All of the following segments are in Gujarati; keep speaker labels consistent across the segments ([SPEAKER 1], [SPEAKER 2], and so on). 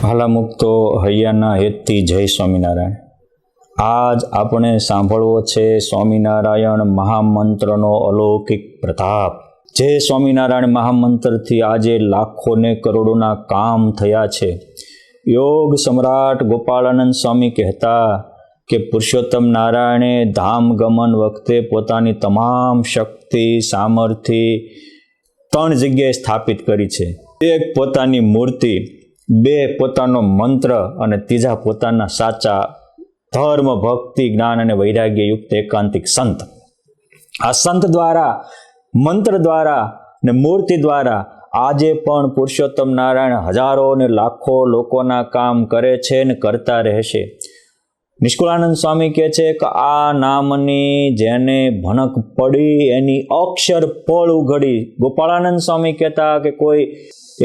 [SPEAKER 1] હાલા મુક્તો હૈયાના હેતથી જય સ્વામિનારાયણ. આજ આપણે સાંભળવો છે સ્વામિનારાયણ મહામંત્રનો અલૌકિક પ્રતાપ. જે સ્વામિનારાયણ મહામંત્રથી આજે લાખોને કરોડોના કામ થયા છે. યોગ સમ્રાટ ગોપાળાનંદ સ્વામી કહેતા કે પુરુષોત્તમ નારાયણે ધામ ગમન વખતે પોતાની તમામ શક્તિ સામર્થ્ય 3 જગ્યાએ સ્થાપિત કરી છે. એક પોતાની મૂર્તિ, 2 પોતાનો મંત્ર અને 3 પોતાના સાચા ધર્મ, ભક્તિ, જ્ઞાન અને વૈરાગ્ય યુક્ત એકાંતિક સંત. આ સંત દ્વારા, મંત્ર દ્વારા ને મૂર્તિ દ્વારા આજે પણ પુરુષોત્તમ નારાયણ હજારો ને લાખો લોકોના કામ કરે છે ને કરતા રહેશે. નિષ્કુળાનંદ સ્વામી કહે છે કે આ નામની જેને ભણક પડી એની અક્ષર પળ ઉઘડી. ગોપાળાનંદ સ્વામી કહેતા કે કોઈ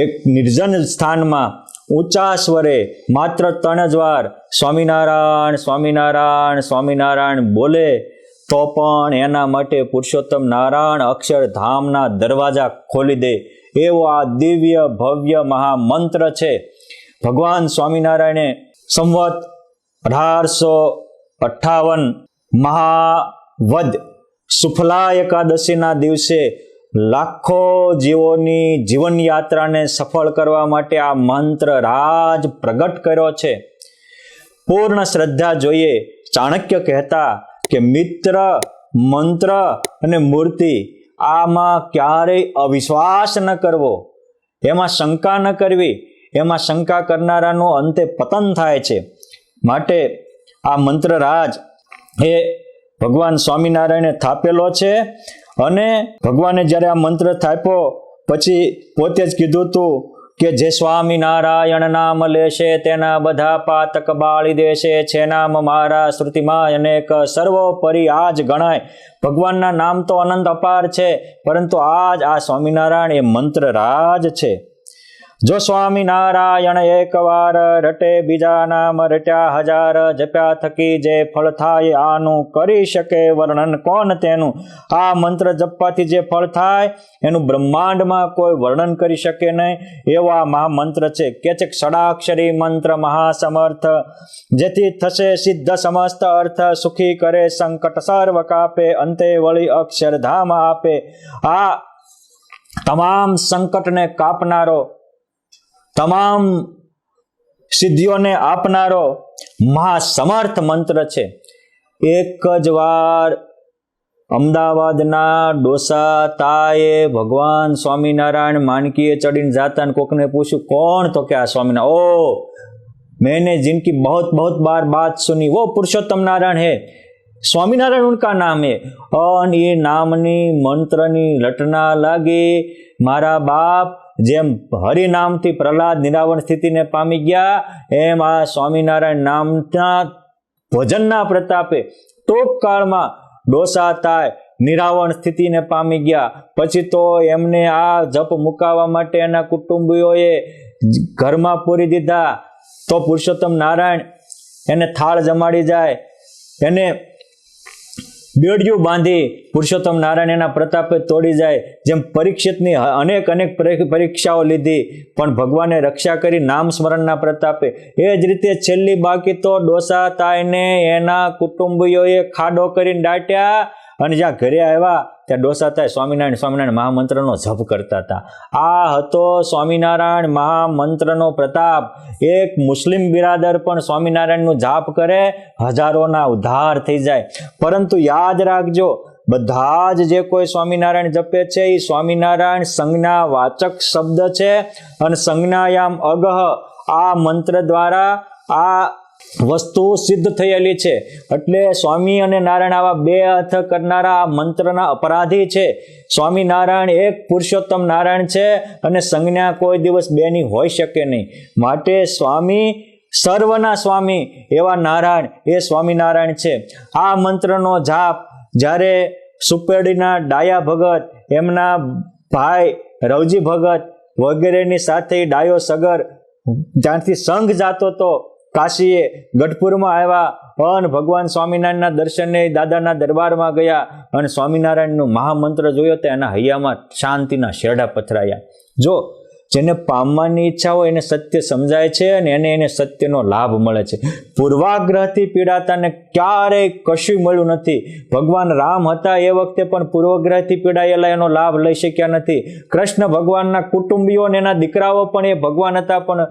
[SPEAKER 1] એક નિર્જન સ્થાનમાં ઊંચા સ્વરે માત્ર 3 જ વાર સ્વામિનારાયણ સ્વામિનારાયણ સ્વામિનારાયણ બોલે તો પણ એના માટે પુરુષોત્તમ નારાયણ અક્ષરધામના દરવાજા ખોલી દે એવો આ દિવ્ય ભવ્ય મહામંત્ર છે. ભગવાન સ્વામિનારાયણે સંવત 1858 મહાવદ સુફલા એકાદશીના દિવસે લાખો જીવોની જીવન યાત્રાને સફળ કરવા માટે આ મંત્ર રાજ પ્રગટ કર્યો છે. પૂર્ણ શ્રદ્ધા જોઈએ. ચાણક્ય કહેતા કે મિત્ર, મંત્ર અને મૂર્તિ આમાં ક્યારેય અવિશ્વાસ ન કરવો, એમાં શંકા ન કરવી. એમાં શંકા કરનારાનું અંતે પતન થાય છે. માટે આ મંત્ર રાજ એ ભગવાન સ્વામિનારાયણે થાપેલો છે. અને ભગવાને જ્યારે આ મંત્ર થાપ્યો પછી પોતે જ કીધું હતું કે જે સ્વામિનારાયણ નામ લેશે તેના બધા પાતક બાળી દેશે છે નામ મારા શ્રુતિમાં અનેક સર્વોપરી આજ ગણાય. ભગવાનના નામ તો અનંત અપાર છે, પરંતુ આજ આ સ્વામિનારાયણ એ મંત્ર રાજ છે. જો સ્વામિનારાયણ એકવાર રટે બીજા નામ રટ્યા હજાર, જપ્યા થકી જે ફળ થાય આનું કરી શકે વર્ણન કોણ તેનું. આ મંત્ર જપવાથી જે ફળ થાય એનું બ્રહ્માંડમાં કોઈ વર્ણન કરી શકે નહીં એવો આ મહામંત્ર છે. કે છે ષડાક્ષરી મંત્ર મહાસમર્થ, જેથી થશે સિદ્ધ સમસ્ત અર્થ, સુખી કરે સંકટ સર્વ કાપે, અંતે વળી અક્ષરધામ આપે. આ તમામ સંકટને કાપનારો, તમામ સિદ્ધિઓને આપનારો મહાસમર્થ મંત્ર છે. એક જ વાર અમદાવાદના ડોસા તાએ ભગવાન સ્વામિનારાયણ માનકીએ ચડીને જાતા ને કોકને પૂછ્યું કોણ, તો કે આ સ્વામિનારાયણ. ओ मैंने जिनकी बहुत बहुत बार बात सुनी वो पुरुषोत्तम नारायण है, स्वामीनारायण उनका नाम है. और ये नामनी मंत्रनी लटना लागी. मारा बाप જેમ હરિનામથી પ્રહલાદ નિરાવણ સ્થિતિને પામી ગયા એમ આ સ્વામિનારાયણ નામના ભજનના પ્રતાપે ટૂંક કાળમાં ડોસા થાય નિરાવણ સ્થિતિને પામી ગયા. પછી તો એમને આ જપ મુકાવવા માટે એના કુટુંબીઓએ ઘરમાં પૂરી દીધા. તો પુરુષોત્તમ નારાયણ એને થાળ જમાડી જાય, એને બેડિયું બાંધી પુરુષોત્તમ નારાયણ એના પ્રતાપે તોડી જાય. જેમ પરીક્ષિતની અનેક પરીક્ષાઓ લીધી પણ ભગવાને રક્ષા કરી નામ સ્મરણના પ્રતાપે, એ જ રીતે છેલ્લી બાકી તો ડોસા તાઈને એના કુટુંબીઓએ ખાડો કરીને દાટ્યા અને જ્યાં ઘરે આવ્યા ત્યાં ડોસા તાય સ્વામિનારાયણ સ્વામિનારાયણ મહામંત્રનો જપ કરતા હતા. આ હતો સ્વામિનારાયણ મહામંત્રનો પ્રતાપ. એક મુસ્લિમ બિરાદર પણ સ્વામિનારાયણનું જાપ કરે, હજારોના ઉદ્ધાર થઈ જાય. પરંતુ યાદ રાખજો, બધા જ જે કોઈ સ્વામિનારાયણ જપે છે એ સ્વામિનારાયણ સંજ્ઞા વાચક શબ્દ છે અને સંજ્ઞાયામ અગહ આ મંત્ર દ્વારા આ વસ્તુ સિદ્ધ થયેલી છે. એટલે સ્વામી અને નારાયણ આવા 2 અર્થ કરનારા આ મંત્રના અપરાધી છે. સ્વામિનારાયણ એક પુરુષોત્તમ નારાયણ છે અને સંજ્ઞા કોઈ દિવસ 2 ની હોઈ શકે નહીં. માટે સ્વામી, સર્વના સ્વામી એવા નારાયણ એ સ્વામિનારાયણ છે. આ મંત્રનો જાપ જ્યારે સુપેડીના ડાયા ભગત, એમના ભાઈ રવજી ભગત વગેરેની સાથે ડાયો સગર જ્યાંથી સંઘ જાતો હતો કાશીએ, ગઢપુરમાં આવ્યા અને ભગવાન સ્વામિનારાયણના દર્શને દાદાના દરબારમાં ગયા અને સ્વામિનારાયણનું મહામંત્ર જોયો તો એના હૈયામાં શાંતિના શેરડા પથરાયા. જો જેને પામવાની ઈચ્છા હોય એને સત્ય સમજાય છે અને એને સત્યનો લાભ મળે છે. પૂર્વાગ્રહથી પીડાતાને ક્યારેય કશું મળ્યું નથી. ભગવાન રામ હતા એ વખતે પણ પૂર્વગ્રહથી પીડાયેલા એનો લાભ લઈ શક્યા નથી. કૃષ્ણ ભગવાનના કુટુંબીઓ અને એના દીકરાઓ પણ એ ભગવાન હતા, પણ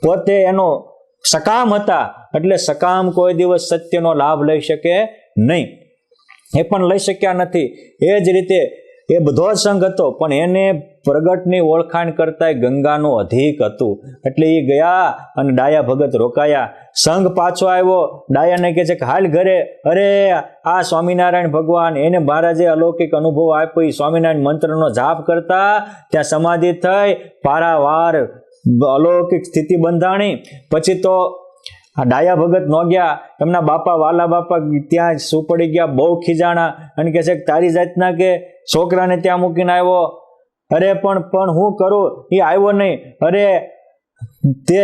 [SPEAKER 1] પોતે એનો સકામ હતા, એટલે સકામ કોઈ દિવસ સત્યનો લાભ લઈ શકે નહીં, એ પણ લઈ શક્યા નથી. એ જ રીતે એ બધો જ સંઘ હતો, પણ એને પ્રગટની ઓળખાણ કરતા ગંગાનું અધિક હતું, એટલે એ ગયા અને ડાયા ભગત રોકાયા. સંઘ પાછો આવ્યો, ડાયાને કહે છે કે હાલ ઘરે. અરે આ સ્વામિનારાયણ ભગવાન, એને મહારાજે અલૌકિક અનુભવ આપ્યો. એ સ્વામિનારાયણ મંત્રનો જાપ કરતા ત્યાં સમાધિ થઈ, પારાવાર અલૌકિક સ્થિતિ બંધાણી. પછી તો આ ડાયા ભગત ન ગયા, એમના બાપા વાલા બાપા ત્યાં શું પડી ગયા, બહુ ખીજાણા અને કહે છે કે તારી જાતના કે છોકરાને ત્યાં મૂકીને આવ્યો. અરે પણ હું કરું, એ આવ્યો નહીં. અરે તે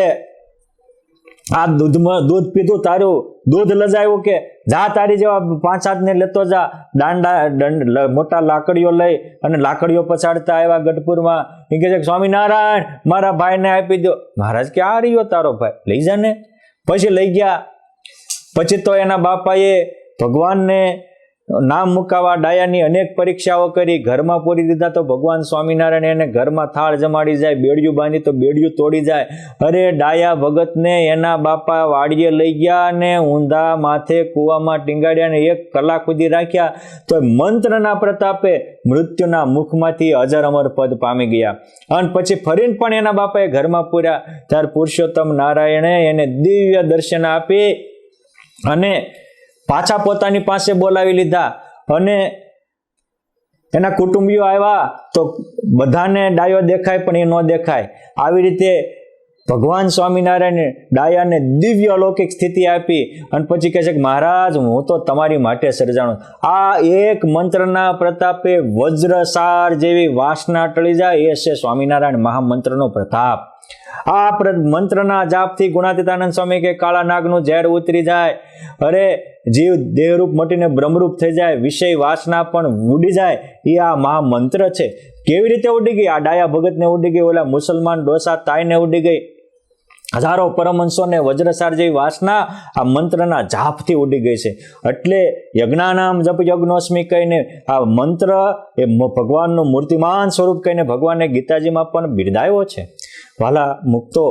[SPEAKER 1] આ દૂધ પીધું, તારું દૂધ લજાયું કે જા, તારી જેવા 5-7 ને લેતો જા. મોટા લાકડીઓ લઈ અને લાકડીઓ પછાડતા આવ્યા ગઢપુરમાં. એ કહે છે સ્વામિનારાયણ મારા ભાઈને આપી દો. મહારાજ કે આ રહ્યો તારો ભાઈ, લઈ જા ને. પછી લઈ ગયા. પછી તો એના બાપાએ ભગવાનને નામ મુકાવા ડાયાની અનેક પરીક્ષાઓ કરી, ઘરમાં પૂરી દીધા તો ભગવાન સ્વામિનારાયણ એને ઘરમાં થાળ જમાડી જાય, બેડિયું બાંધી તો બેડિયું તોડી જાય. અરે ડાયા ભગતને એના બાપા વાડીએ લઈ ગયા અને ઊંધા માથે કૂવામાં ટીંગાડ્યા ને 1 કલાક સુધી રાખ્યા, તો મંત્રના પ્રતાપે મૃત્યુના મુખમાંથી અજર અમર પદ પામી ગયા. અને પછી ફરીને પણ એના બાપાએ ઘરમાં પૂર્યા. ત્યારે પુરુષોત્તમ નારાયણે એને દિવ્ય દર્શન આપી અને પાછા પોતાની પાસે બોલાવી લીધા. અને એના કુટુંબીઓ આવ્યા તો બધાને ડાયો દેખાય પણ એ ન દેખાય. આવી રીતે ભગવાન સ્વામિનારાયણે ડાયાને દિવ્ય અલૌકિક સ્થિતિ આપી. અને પછી કહે છે કે મહારાજ હું તો તમારી માટે સર્જાણો. આ એક મંત્રના પ્રતાપે વજ્રસાર જેવી વાસના ટળી જાય, એ છે સ્વામિનારાયણ મહામંત્રનો પ્રતાપ. આ મંત્રના જાપથી ગુણાતીતાનંદ સ્વામી કે કાળા નાગનું ઝેર ઉતરી જાય. અરે જીવ દેહરૂપ મટીને બ્રહ્મરૂપ થઈ જાય, વિષય વાસના પણ ઉડી જાય. એ આ મહામંત્ર છે. કેવી રીતે ઉડી ગઈ? આ ડાયા ભગતને ઉડી ગઈ, ઓલા મુસલમાન ડોસા તાઈને ઉડી ગઈ. હજારો પરમહંસોને વજ્રસાર જેવી વાસના આ મંત્રના જાપથી ઉડી ગઈ છે. એટલે યજ્ઞાનામ જપ યજ્ઞોસ્મી કહીને આ મંત્ર એ ભગવાનનું મૂર્તિમાન સ્વરૂપ કહીને ભગવાને ગીતાજીમાં પણ બિરદાવ્યો છે. વાલા મુક્તો,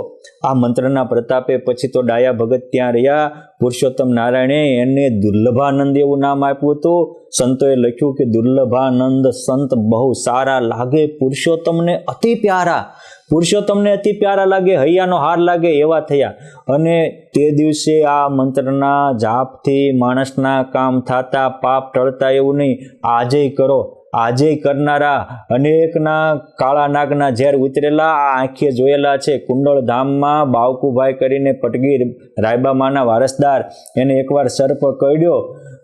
[SPEAKER 1] આ મંત્રના પ્રતાપે પછી તો ડાયા ભગત ત્યાં રહ્યા. પુરુષોત્તમ નારાયણે એને દુર્લભાનંદ એવું નામ આપ્યું હતું. સંતોએ લખ્યું કે દુર્લભાનંદ સંત બહુ સારા લાગે, પુરુષોત્તમને અતિ પ્યારા. પુરુષોત્તમને અતિ પ્યારા લાગે, હૈયાનો હાર લાગે એવા થયા. અને તે દિવસે આ મંત્રના જાપથી માણસના કામ થતા, પાપ ટળતા એવું નહીં. આજે કરો, આજે કરનારા અનેકના કાળા નાગના ઝેર ઉતરેલા આ આંખે જોયેલા છે. કુંડળ ધામમાં બાવકુભાઈ કરીને પટગી રાયબામાના વારસદાર, એને એકવાર સર્પ કરડ્યો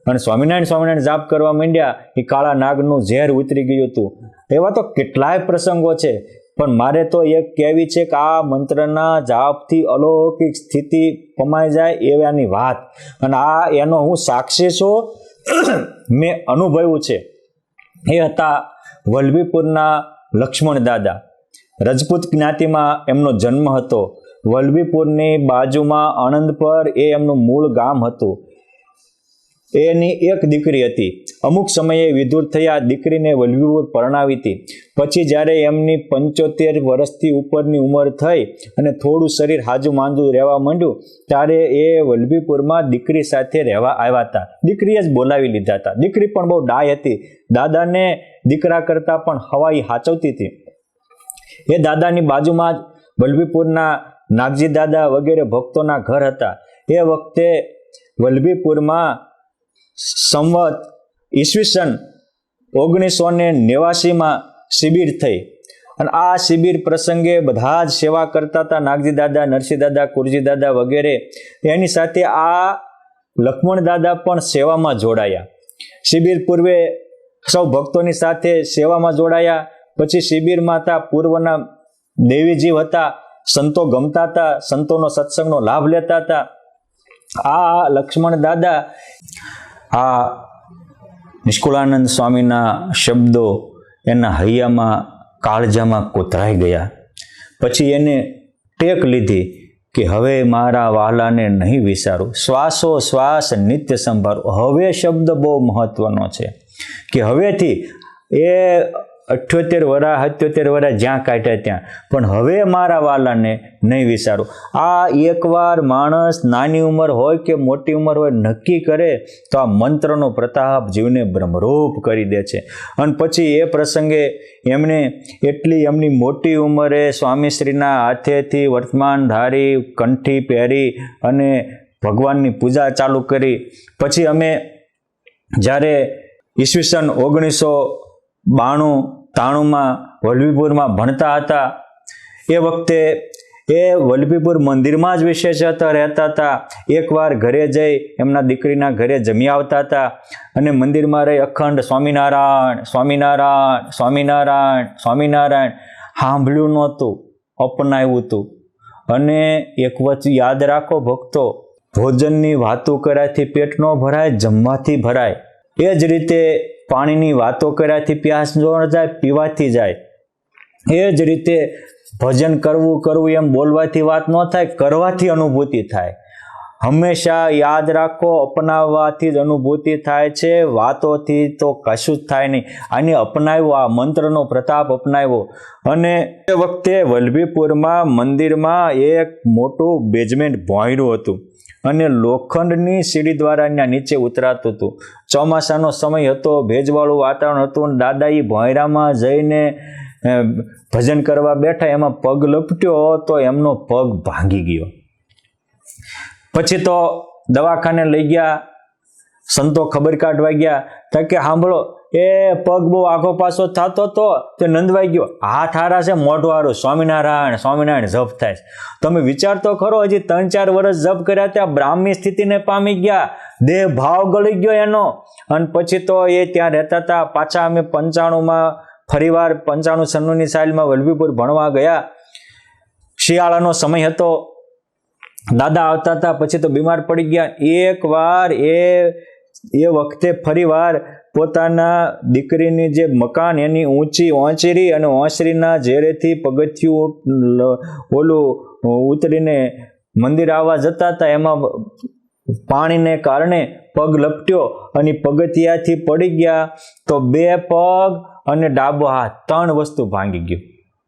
[SPEAKER 1] અને સ્વામિનારાયણ જાપ કરવા માંડ્યા, એ કાળા નાગનું ઝેર ઉતરી ગયું હતું. એવા તો કેટલાય પ્રસંગો છે. પણ મારે તો એક કહેવી છે કે આ મંત્રના જાપથી અલૌકિક સ્થિતિ પમાઈ જાય એવાની વાત. અને આ એનો હું સાક્ષી છું, મેં અનુભવ્યું છે. એ હતા વલ્લભીપુરના લક્ષ્મણ દાદા. રજપૂત જ્ઞાતિમાં એમનો જન્મ હતો. વલ્લભીપુરની બાજુમાં આણંદપર એ એમનું મૂળ ગામ હતું. એની એક દીકરી હતી. અમુક સમયે વિધુર થયા, દીકરીને વલ્લભીપુર પરણાવી હતી. પછી જ્યારે એમની 75 વર્ષથી ઉપરની ઉંમર થઈ અને થોડું શરીર હાજુ માંદું રહેવા માંડ્યું, ત્યારે એ વલ્લભીપુરમાં દીકરી સાથે રહેવા આવ્યા હતા. દીકરીએ જ બોલાવી લીધા હતા. દીકરી પણ બહુ ડાય હતી. દાદાને દીકરા કરતાં પણ હવાઈ હાચવતી હતી. એ દાદાની બાજુમાં જ વલ્લભીપુરના નાગજી દાદા વગેરે ભક્તોના ઘર હતા. એ વખતે વલ્લભીપુરમાં સંવત ઈસવીસન 1989માં શિબિર થઈ. અને આ શિબિર પ્રસંગે બધા જ સેવા કરતા હતા. નાગજી દાદા, નરસિંહ દાદા, કુરજી દાદા વગેરે. એની સાથે આ લક્ષ્મણ દાદા પણ સેવામાં જોડાયા. શિબિર પૂર્વે સૌ ભક્તોની સાથે સેવામાં જોડાયા. પછી શિબિરમાં હતા પૂર્વના દેવીજીવ હતા, સંતો ગમતા હતા, સંતોનો સત્સંગનો લાભ લેતા હતા. આ લક્ષ્મણ દાદા આ નિષ્કુળાનંદ સ્વામીના શબ્દો એના હૈયામાં કાળજામાં કોતરાઈ ગયા. પછી એને ટેક લીધી કે હવે મારા વહાલાને નહીં વિચારું, શ્વાસો શ્વાસ નિત્ય સંભાળું. હવે શબ્દ બહુ મહત્વનો છે કે હવેથી એ 78 વર્ષ 77 વર્ષ જ્યાં કાઢ્યા ત્યાં, પણ હવે મારા વાલાને નહીં વિચારું. આ એકવાર માણસ નાની ઉંમર હોય કે મોટી ઉંમર હોય નક્કી કરે તો આ મંત્રનો પ્રતાપ જીવને બ્રહ્મરૂપ કરી દે છે. અને પછી એ પ્રસંગે એમણે એમની મોટી ઉંમરે સ્વામીશ્રીના હાથેથી વર્તમાન ધારી કંઠી પહેરી અને ભગવાનની પૂજા ચાલુ કરી. પછી અમે જ્યારે ઈસવીસન 1992-93 વલ્લભીપુરમાં ભણતા હતા એ વખતે એ વલ્લભીપુર મંદિરમાં જ વિશેષત રહેતા હતા. એકવાર ઘરે જઈ એમના દીકરીના ઘરે જમી આવતા હતા અને મંદિરમાં રહી અખંડ સ્વામિનારાયણ સ્વામિનારાયણ સ્વામિનારાયણ સ્વામિનારાયણ સાંભળ્યું નહોતું, અપનાવ્યું હતું. અને એક વખત યાદ રાખો ભક્તો, ભોજનની વાતો કર્યાથી પેટ ન ભરાય, જમવાથી ભરાય. એ જ રીતે પાણીની વાતો કર્યાથી પ્યાસ ન જાય, પીવાથી જાય. એ જ રીતે ભજન કરવું એમ બોલવાથી વાત ન થાય, કરવાથી અનુભૂતિ થાય. હંમેશા યાદ રાખો, અપનાવવાથી જ અનુભૂતિ થાય છે, વાતોથી તો કશું જ થાય નહીં. આને અપનાવ્યો, આ મંત્રનો પ્રતાપ અપનાવ્યો. અને એ વખતે વલ્લભીપુરમાં મંદિરમાં એક મોટું બેઝમેન્ટ ભોંયરું હતું અને લોખંડની સીડી દ્વારા ત્યાં નીચે ઉતરાતું હતું. ચોમાસાનો સમય હતો, ભેજવાળું વાતાવરણ હતું અને દાદા એ ભોંયરામાં જઈને ભજન કરવા બેઠા, એમાં પગ લપટ્યો તો એમનો પગ ભાંગી ગયો. પછી તો દવાખાને લઈ ગયા, સંતો ખબર કાઢવા ગયા તો કે સાંભળો, એ પગ બહુ આઘો પાછો થતો હતો તો નંદવાઈ ગયો, હાથ હારા છે, મોઢું હારું, સ્વામિનારાયણ સ્વામિનારાયણ જપ થાય. તમે વિચાર તો ખરો, હજી 3-4 વર્ષ જપ કર્યા ત્યાં બ્રાહ્મી સ્થિતિને પામી ગયા, દેહ ભાવ ગળી ગયો એનો. અને પછી તો એ ત્યાં રહેતા હતા. પાછા અમે 95માં ફરીવાર 95-96ની સાલમાં વલ્લભીપુર ભણવા ગયા. શિયાળાનો સમય હતો, દાદા આવતા હતા, પછી તો બીમાર પડી ગયા. એકવાર એ વખતે ફરીવાર પોતાના દીકરીની જે મકાન એની ઊંચી ઓંચરી અને ઓંચરીના ઝેરેથી પગથિયું ઓલું ઉતરીને મંદિર આવવા જતા હતા, એમાં પાણીને કારણે પગ લપટ્યો અને પગથિયાથી પડી ગયા તો 2 પગ અને ડાબો હાથ 3 વસ્તુ ભાંગી ગયું.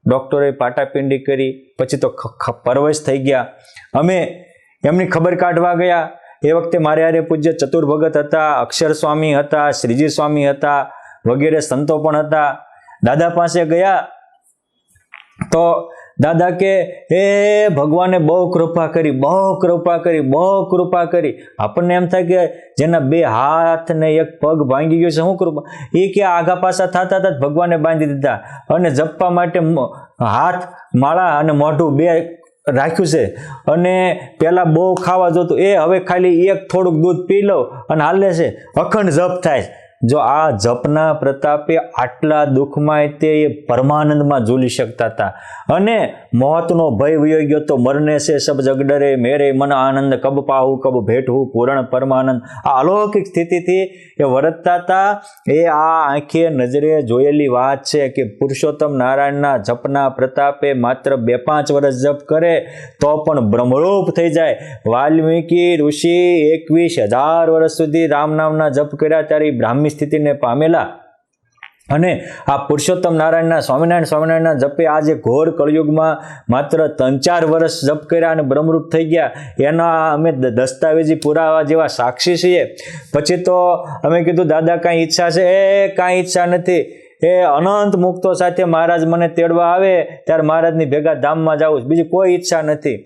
[SPEAKER 1] ડૉક્ટરે પાટાપિંડી કરી, પછી તો પરવશ થઈ ગયા. અમે એમની ખબર કાઢવા ગયા. એ વખતે મારે હારે પૂજ્ય ચતુર ભગત હતા, અક્ષર સ્વામી હતા, શ્રીજી સ્વામી હતા, વગેરે સંતો પણ હતા. દાદા પાસે ગયા તો દાદા કે હે ભગવાને બહુ કૃપા કરી, બહુ કૃપા કરી, બહુ કૃપા કરી. આપણને એમ થાય કે જેના 2 હાથ ને 1 પગ ભાંગી ગયો છે, શું કૃપા? એ કે આઘા પાછા થતા હતા ભગવાને બાંધી દીધા અને જપવા માટે હાથ માળા અને મોઢું 2 રાખ્યું છે. અને પહેલાં બહુ ખાવા જોતું, એ હવે ખાલી 1 થોડુંક દૂધ પી લો અને હાલે છે, અખંડ જપ થાય. જો આ જપના પ્રતાપે આટલા દુઃખમાં તે પરમાનંદમાં ઝૂલી શકતા હતા. અને મોતનો ભય વયો ગયો તો મરને છે સબ જગડરે, મેરે મન આનંદ કબ પાહું કબ ભેટવું પૂરણ પરમાનંદ. આ અલૌકિક સ્થિતિથી એ વર્તતા હતા. એ આ આંખે નજરે જોયેલી વાત છે કે પુરુષોત્તમ નારાયણના જપના પ્રતાપે માત્ર 2-5 વર્ષ જપ કરે તો પણ બ્રહ્મરૂપ થઈ જાય. વાલ્મીકી ઋષિ 21,000 વર્ષ સુધી રામ નામના જપ કર્યા ત્યારે બ્રાહ્મી સ્થિતિને પામેલા. અને આ પુરુષોત્તમ નારાયણના સ્વામિનારાયણના જપે આજે ઘોર કળયુગમાં માત્ર 3-4 વર્ષ જપ કર્યા અને બ્રહ્મરૂપ થઈ ગયા. એના અમે દસ્તાવેજી પુરાવા જેવા સાક્ષી છીએ. પછી તો અમે કીધું દાદા કાંઈ ઈચ્છા છે? એ કાંઈ ઈચ્છા નથી. એ અનંત મુક્તો સાથે મહારાજ મને તેડવા આવે ત્યારે મહારાજની ભેગા ધામમાં જવું, બીજી કોઈ ઈચ્છા નથી.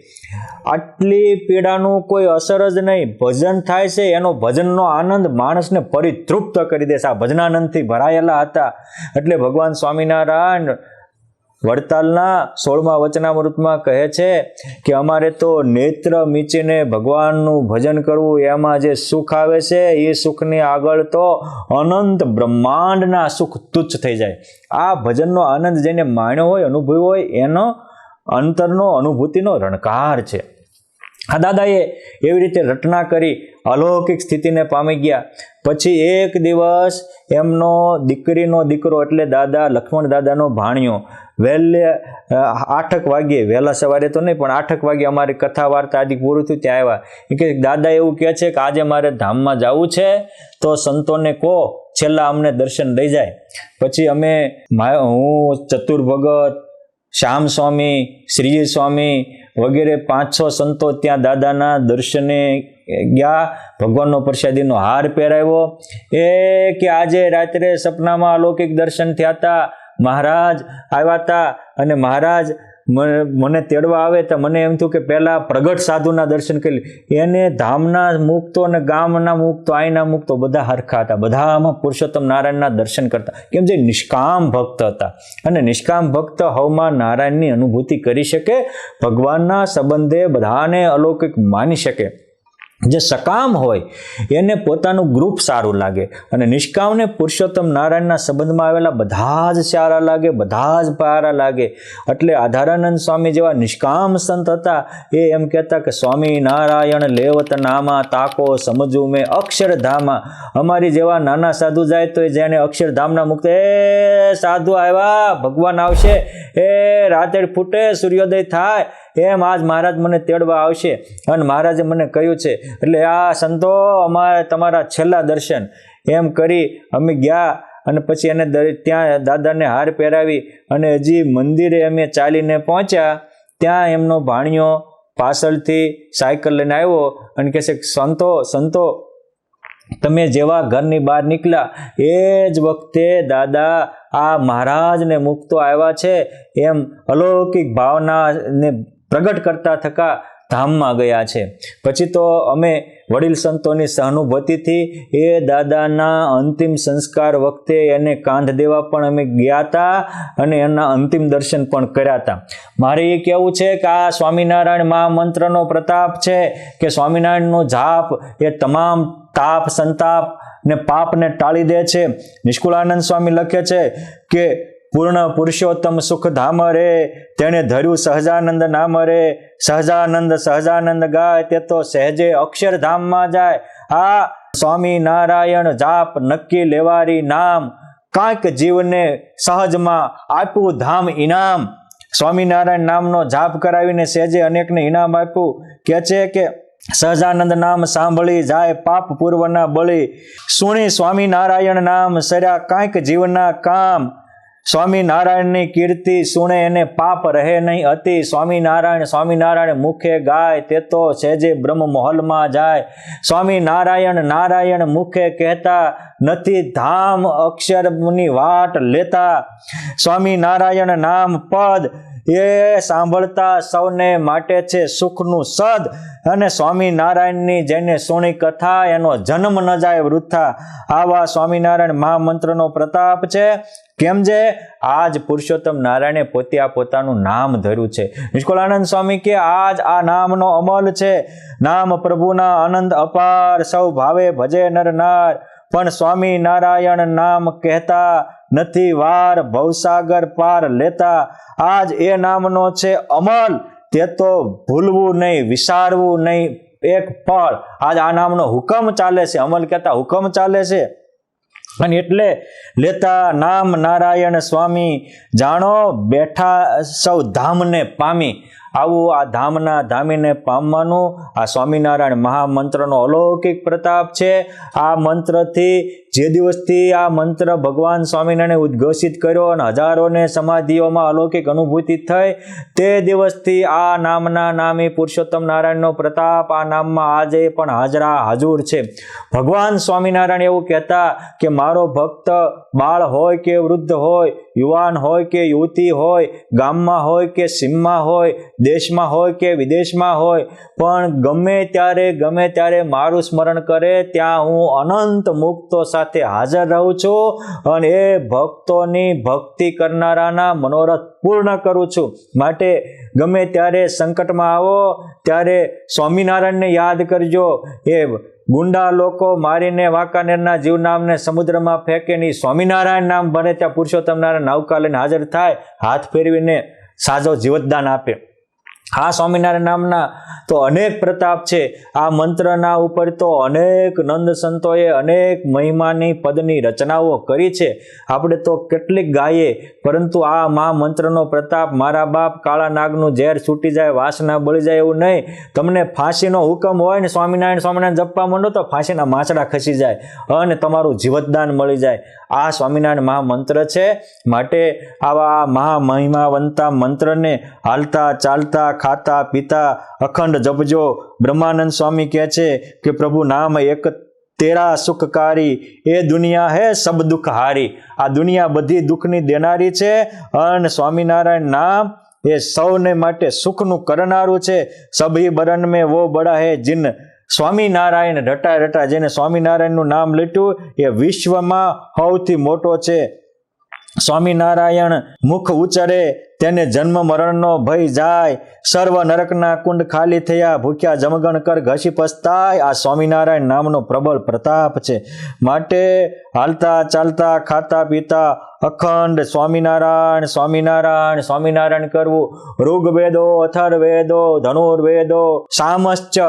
[SPEAKER 1] આટલી પીડાનું કોઈ અસર જ નહીં. ભજન થાય છે, એનો ભજનનો આનંદ માણસને પરિતૃપ્ત કરી દેશે. આ ભજનાનંદથી ભરાયેલા હતા. એટલે ભગવાન સ્વામિનારાયણ વડતાલના 16મા વચનામૃતમાં કહે છે કે અમારે તો નેત્ર મીચીને ભગવાનનું ભજન કરવું, એમાં જે સુખ આવે છે એ સુખની આગળ તો અનંત બ્રહ્માંડના સુખ તુચ્છ થઈ જાય. આ ભજનનો આનંદ જેને માણ્યો હોય, અનુભવ્યો હોય, એનો અંતરનો અનુભૂતિનો રણકાર છે. આ દાદાએ એવી રીતે રટના કરી અલૌકિક સ્થિતિને પામી ગયા. પછી એક દિવસ એમનો દીકરીનો દીકરો એટલે દાદા લક્ષ્મણ દાદાનો ભાણિયો વહેલે 8 વાગ્યે, વહેલા સવારે તો નહીં પણ 8 વાગ્યે અમારી કથા વાર્તા આદિ પૂરું થયું ત્યાં આવ્યા. કે દાદા એવું કહે છે કે આજે મારે ધામમાં જવું છે તો સંતોને કહો છેલ્લા અમને દર્શન લઈ જાય. પછી અમે હું ચતુર ભગત, શ્યામ સ્વામી, શ્રીજી સ્વામી વગેરે 5-6 સંતો ત્યાં દાદાના દર્શને ગયા. ભગવાનનો પ્રસાદીનો હાર પહેરાવ્યો. કે આજે રાત્રે સપનામાં અલૌકિક દર્શન થયા હતા. મહારાજ આવ્યા હતા અને મહારાજ મને તેડવા આવે તો મને એમ થયું કે પહેલાં પ્રગટ સાધુના દર્શન કરી. એને ધામના મુક્તો અને ગામના મુક્તો, અહીંના મુક્તો બધા હરખા હતા. બધામાં પુરુષોત્તમ નારાયણના દર્શન કરતા. કેમ જે નિષ્કામ ભક્ત હતા. અને નિષ્કામ ભક્ત હવમાં નારાયણની અનુભૂતિ કરી શકે, ભગવાનના સંબંધે બધાને અલૌકિક માની શકે. જે સકામ હોય એને પોતાનું ગ્રુપ સારું લાગે અને નિષ્કામને પુરુષોત્તમ નારાયણના સંબંધમાં આવેલા બધા જ સારા લાગે, બધા જ પ્યારા લાગે. એટલે આધારાનંદ સ્વામી જેવા નિષ્કામ સંત હતા. એ એમ કહેતા કે સ્વામી નારાયણ લેવત નામા તાકો સમજવું મેં અક્ષરધામા. અમારી જેવા નાના સાધુ જાય તો જેને અક્ષરધામના મુક્ત, સાધુ આવ્યા, ભગવાન આવશે, રાતે ફૂટે સૂર્યોદય થાય એમ આજ મહારાજ મને તેડવા આવશે. અને મહારાજે મને કહ્યું છે એટલે આ સંતો અમારે તમારા છેલ્લા દર્શન એમ કરી અમે ગયા. અને પછી એને ત્યાં દાદાને હાર પહેરાવી અને હજી મંદિરે અમે ચાલીને પહોંચ્યા. ત્યાં એમનો ભાણિયો પાછળથી સાયકલ લઈને આવ્યો અને કહે છે સંતો તમે જેવા ઘરની બહાર નીકળ્યા એ જ વખતે દાદા આ મહારાજને મુક્તો આવ્યા છે એમ અલૌકિક ભાવનાને પ્રગટ કરતા થકા ધામમાં ગયા છે. પછી તો અમે વડીલ સંતોની સહાનુભૂતિથી એ દાદાના અંતિમ સંસ્કાર વખતે એને કાંધ દેવા પણ અમે ગયા હતા અને એના અંતિમ દર્શન પણ કર્યા હતા. મારે એ કહેવું છે કે આ સ્વામિનારાયણ મહામંત્રનો પ્રતાપ છે કે સ્વામિનારાયણનો જાપ એ તમામ તાપ સંતાપ ને પાપને ટાળી દે છે. નિષ્કુળાનંદ સ્વામી લખે છે કે પૂર્ણ પુરુષોત્તમ સુખ ધામ રે, તેણે ધર્યું સહજાનંદ નામ રે. સહજાનંદ ગાય તે તો સહેજે અક્ષરધામમાં જાય. આ સ્વામી નારાયણ જાપ નક્કી લેવારી નામ, કાંઈક જીવને સહજમાં આપ્યું ધામ ઇનામ. સ્વામિનારાયણ નામનો જાપ કરાવીને સહેજે અનેકને ઇનામ આપ્યું. કહે છે કે સહજાનંદ નામ સાંભળી જાય પાપ પૂર્વના બળી. સુણી સ્વામિનારાયણ નામ સર્યા કાંઈક જીવના કામ. સ્વામિનારાયણની કીર્તિ સુણે એને પાપ રહે નહીં અતિ. સ્વામિનારાયણ મુખે ગાય તે તો સહેજે બ્રહ્મ મહોલમાં જાય. સ્વામિનારાયણ મુખે કહેતા નથી ધામ અક્ષરની વાટ લેતા. સ્વામિનારાયણ નામ પદ એ સાંભળતા સૌને માટે છે સુખનું સદ. અને સ્વામિનારાયણની જેને સોની કથા એનો જન્મ ન જાય વૃથા. આવા સ્વામિનારાયણ મહામંત્રનો પ્રતાપ છે. કેમ જે આજ પુરુષોત્તમ નારાયણે પોતે આ પોતાનું નામ ધર્યું છે. નિષ્કુળાનંદ સ્વામી કે આજ આ નામનો અમલ છે. નામ પ્રભુના આનંદ અપાર, સૌ ભાવે ભજે નર નાર. પણ સ્વામિનારાયણ નામ કહેતા નથી વાર, ભવસાગર પાર લેતા. આજ એ નામનો છે અમલ, તે તો ભૂલવું નહીં, વિસારવું નહીં એક પળ. આજ આ નામનો હુકમ ચાલે છે, અમલ કહેતા હુકમ ચાલે છે. અને એટલે લેતા નામ નારાયણ સ્વામી, જાણો બેઠા સૌ ધામને પામી. આવું આ ધામના ધામીને પામવાનું આ સ્વામિનારાયણ મહામંત્રનો અલૌકિક પ્રતાપ છે. આ મંત્રથી જે દિવસથી આ મંત્ર ભગવાન સ્વામિનારાયણે ઉદ્ઘોષિત કર્યો અને હજારોને સમાધિઓમાં અલૌકિક અનુભૂતિ થઈ, તે દિવસથી આ નામના નામી પુરુષોત્તમ નારાયણનો પ્રતાપ આ નામમાં આજે પણ હાજર છે. ભગવાન સ્વામિનારાયણ એવું કહેતા કે મારો ભક્ત બાળ હોય કે વૃદ્ધ હોય, યુવાન હોય કે યુવતી હોય, ગામમાં હોય કે સીમમાં હોય, દેશમાં હોય કે વિદેશમાં હોય, પણ ગમે ત્યારે મારું સ્મરણ કરે ત્યાં હું અનંત મુક્તો સાથે હાજર રહું છું અને એ ભક્તોની ભક્તિ કરનારાના મનોરથ પૂર્ણ કરું છું. માટે ગમે ત્યારે સંકટમાં આવો ત્યારે સ્વામિનારાયણને યાદ કરજો. એ ગુંડા લોકો મારીને વાંકાનેરના જીવનામને સમુદ્રમાં ફેંકે નહીં, સ્વામિનારાયણ નામ ભરે ત્યાં પુરુષોત્તમ નારાયણ નૌકા લઈને હાજર થાય, હાથ ફેરવીને સાજો જીવતદાન આપે. આ સ્વામિનારાયણ નામના તો અનેક પ્રતાપ છે. આ મંત્રના ઉપર તો અનેક નંદ સંતોએ અનેક મહિમાની પદની રચનાઓ કરી છે. આપણે તો કેટલીક ગાઈએ, પરંતુ આ મંત્રનો પ્રતાપ, મારા બાપ કાળા નાગનું ઝેર છૂટી જાય, વાસના બળી જાય એવું નહીં. તમને ફાંસીનો હુકમ હોય ને સ્વામિનારાયણ સ્વામિનારાયણ જપવા માંડો તો ફાંસીના માછડા ખસી જાય અને તમારું જીવતદાન મળી જાય. આ સ્વામિનારાયણ મહામંત્ર છે. માટે આવા મહામહિમાવંતા મંત્રને હાલતા ચાલતા ખાતા પીતા અખંડ જપજો. બ્રહ્માનંદ સ્વામી કહે છે કે પ્રભુ નામ એક તેરા સુખકારી, એ દુનિયા હે સબ દુઃખ હારી. આ દુનિયા બધી દુઃખની દેનારી છે અને સ્વામિનારાયણ નામ એ સૌને માટે સુખનું કરનારું છે. સભી બરન મેં વો બડા હે જિન સ્વામિનારાયણ રટા રટા. જેને સ્વામિનારાયણનું નામ લીધું એ વિશ્વમાં સૌથી મોટો છે. સ્વામિનારાયણ મુખ ઉચ્ચરે તેને જન્મ મરણનો ભય જાય. સર્વ નરકના કુંડ ખાલી થયા, ભૂખ્યા જમગણ કર ઘસી પસ્તાય. આ સ્વામિનારાયણ નામનો પ્રબળ પ્રતાપ છે. માટે હાલતા ચાલતા ખાતા પીતા અખંડ સ્વામિનારાયણ સ્વામિનારાયણ સ્વામિનારાયણ કરવું. ઋગ્વેદો, અથર્વેદો, ધનુર્વેદો, સામશ્ચ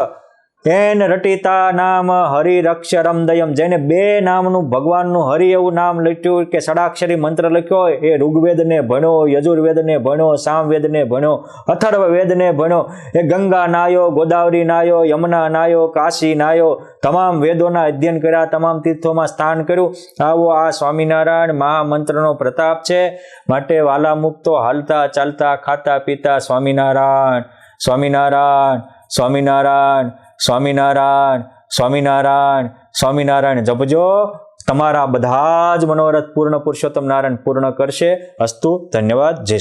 [SPEAKER 1] એન રટિતા નામ હરિરક્ષરમ દયમ. જેને બે નામનું ભગવાનનું હરિ એવું નામ લખ્યું કે ષડાક્ષરી મંત્ર લખ્યો હોય એ ઋગ્વેદને ભણ્યો, યજુર્વેદને ભણ્યો, સામવેદને ભણ્યો, અથર્વવેદને ભણ્યો. એ ગંગા નાયો, ગોદાવરી નાયો, યમુના નાયો, કાશી નાયો, તમામ વેદોના અધ્યયન કર્યા, તમામ તીર્થોમાં સ્થાન કર્યું. આવો આ સ્વામિનારાયણ મહામંત્રનો પ્રતાપ છે. માટે વાલા મુક્તો હાલતા ચાલતા ખાતા પીતા સ્વામિનારાયણ સ્વામિનારાયણ સ્વામિનારાયણ સ્વામિનારાયણ સ્વામિનારાયણ સ્વામિનારાયણ જપજો. તમારા બધા જ મનોરથ પૂર્ણ પુરુષોત્તમ નારાયણ પૂર્ણ કરશે. અસ્તુ. ધન્યવાદ. જય